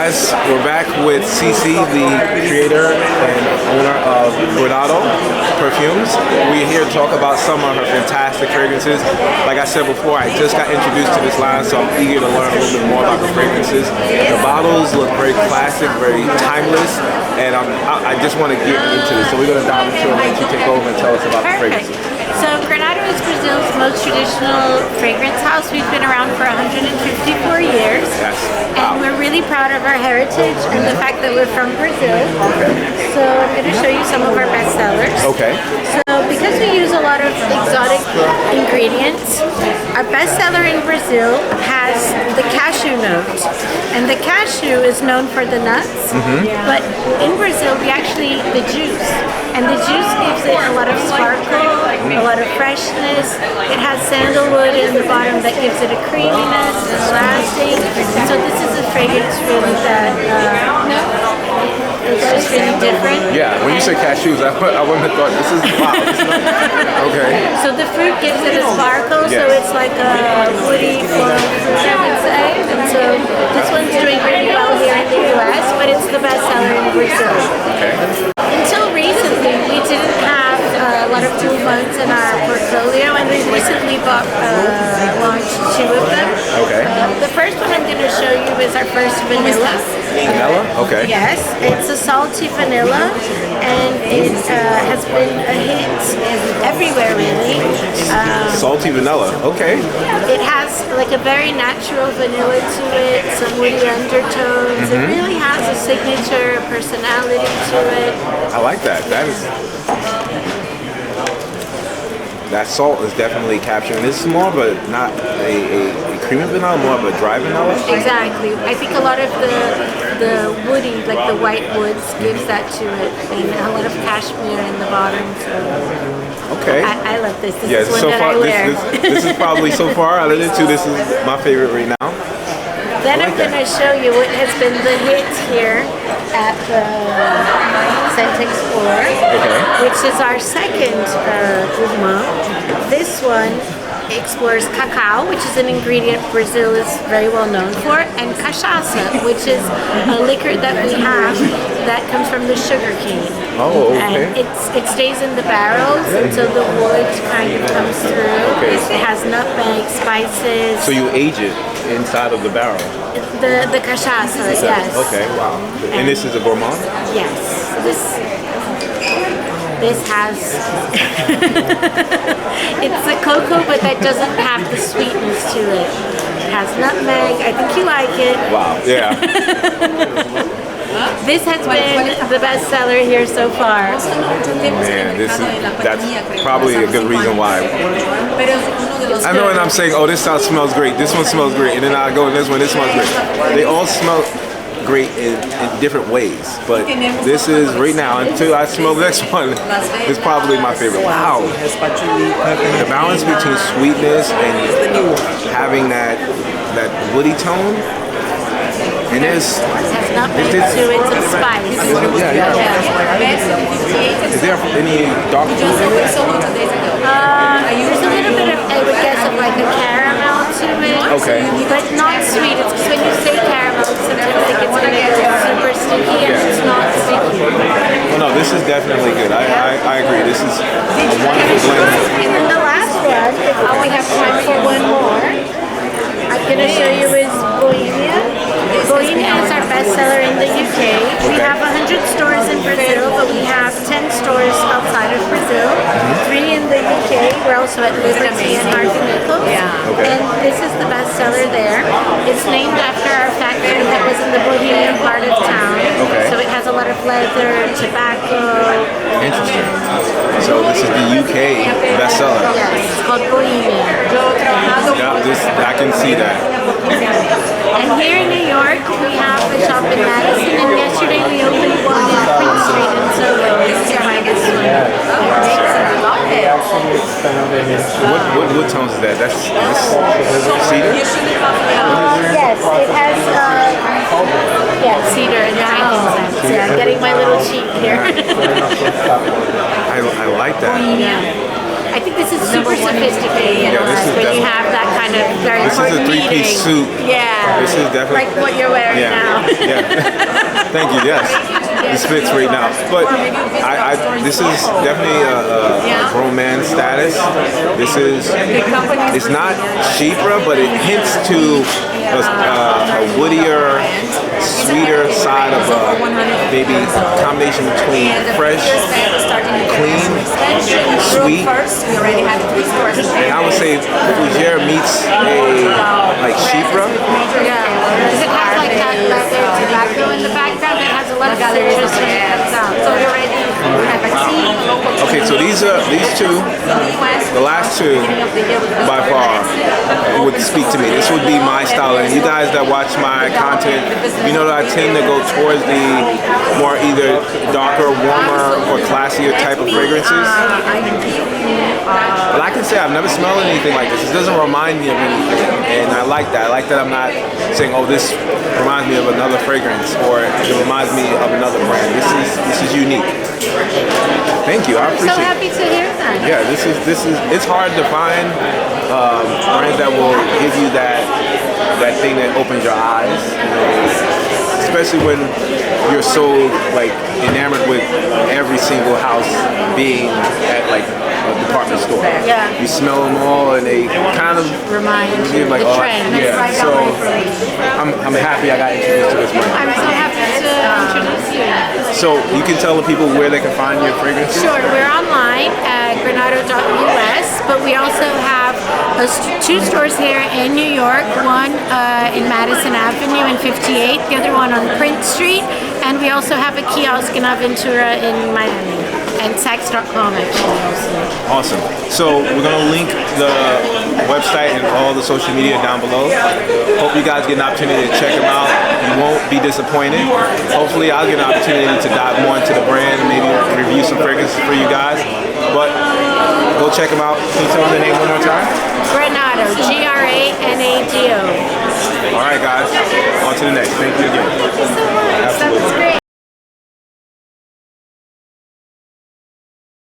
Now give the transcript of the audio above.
guys, we're back with CC, the creator and owner of Granado perfumes. We're here to talk about some of her fantastic fragrances. Like I said before, I just got introduced to this line, so I'm eager to learn a little bit more about the fragrances. The bottles look very classic, very timeless, and I just want to get into this. So we're going to dive into it and let you take over and tell us about the fragrances. So Granado is Brazil's most traditional fragrance house. We've been around for 154 years. Yes. And we're really proud of our heritage and the fact that we're from Brazil. Okay. So I'm going to show you some of our best sellers. Okay. So because we use a lot of exotic ingredients, our best seller in Brazil has the cashew note. And the cashew is known for the nuts, but in Brazil we actually eat the juice. And the juice gives it a lot of sparkle, a lot of freshness. It has sandalwood in the bottom that gives it a creaminess and lasting. So this is a fragrance really that it's just really different. Yeah, when you say cashews, I wouldn't have thought this is wow. Okay. So the fruit gives it a sparkle, so it's like a woody floral fruit, I would say. And so this one's doing really well here in the US, but it's the best seller in Brazil. Okay. Until recently, we didn't have a lot of blue buns in our portfolio, and we recently launched 2 of them. Okay. The first one I'm going to show you is our first vanilla. Vanilla? Okay. Yes, it's a salty vanilla, and it has been a hit everywhere really. Salty vanilla. Okay. It has like a very natural vanilla to it, some woody undertones. It really has a signature personality to it. I like that. That salt is definitely capturing. This is more of a, not a creamy vanilla, more of a dry vanilla. Exactly. I think a lot of the woody, like the white woods, gives that to it, and a lot of cashmere in the bottom. So okay. I love this. This is one so that far, I wear. this is probably so far out of the 2. This is my favorite right now. Then I'm going to show you what has been the hit here at the Scentxplore, which is our second gourmand. This one explores cacao, which is an ingredient Brazil is very well known for, and cachaça, which is a liquor that we have that comes from the sugar cane. Oh, okay. And it stays in the barrels until the wood kind of comes through. Okay. It has nutmeg, spices. So you age it inside of the barrel? The cachaça, yes. Okay, wow. And this is a gourmand? Yes. This has it's a cocoa, but that doesn't have the sweetness to it. It has nutmeg. I think you like it. Wow, yeah. This has been the best seller here so far. Man, that's probably a good reason why. I know when I'm saying, oh, this house smells great, this one smells great, and then I go, this one, this smells great. They all smell great in different ways, but this is right now, until I smell the next one, is probably my favorite. Wow. The balance between sweetness and having that woody tone, and there's nothing to it, some spice. Yeah. Is there any dark fruit in it? There's a little bit of, I would guess, of like a caramel to it. Okay. But not sweet. It's because when you say caramel, sometimes it gets kind of super sticky, and it's not sticky. Well, no, this is definitely good. I agree. This is a wonderful blend. And then the last one, if we have time for one more, I'm going to show you is Bohemia. Bohemia is our best seller in the UK. We have 100 stores in Brazil, but we have 10 stores outside of Brazil. 3 in the UK. We're also at Liberty and Martinico. And this is the best seller there. It's named after our factory that was in the Bohemian part of town. So it has a lot of leather, tobacco. Interesting. So this is the UK bestseller. Yes, it's called Bohemia. Yeah, I can see that. And here in New York, we have a shop in Madison, and yesterday we opened one in Queen Street in Soho. This is my this one. What wood tones is that? That's cedar? Yes, it has cedar and frankincense. Yeah, I'm getting my little cheek here. I like that. Yeah. I think this is super sophisticated when you have that kind of very is a three-piece suit. Yeah. This is definitely like what you're wearing now. Yeah. Thank you. Yes. This fits right now. But this is definitely a grown man status. This is, it's not chypre, but it hints to a woodier, sweeter side of maybe combination between fresh, clean, sweet. And I would say fougere meets like chypre. Yeah. Does it have like that leather tobacco in the background that has a lot of citrus when it comes out? So you're ready. Okay, so these two, the last two, by far, would speak to me. This would be my style. And you guys that watch my content, you know that I tend to go towards the more either darker, warmer, or classier type of fragrances. But I can say I've never smelled anything like this. It doesn't remind me of anything, and I like that. I like that I'm not saying, oh, this reminds me of another fragrance, or it reminds me of another brand. This is unique. Thank you. I appreciate it. So happy to hear that. Yeah, this is. It's hard to find brands that will give you that thing that opens your eyes. You know, especially when you're so like enamored with every single house being at like a department store. Yeah. You smell them all, and they kind of remind you like, the trend. Yeah. So I'm happy I got introduced to this brand. I'm so happy to introduce you. So you can tell the people where they can find your fragrances? Sure, we're online at granado.us, but we also have two stores here in New York, one in Madison Avenue in 58, the other one on Prince Street, and we also have a kiosk in Aventura in Miami, and Saks.com actually also. Awesome. So we're going to link the website and all the social media down below. Hope you guys get an opportunity to check them out. You won't be disappointed. Hopefully I'll get an opportunity to dive more into the brand and maybe review some fragrances for you guys. But go check them out. Can you tell me the name one more time? Granado, Granado. All right, guys. On to the next. Thank you again.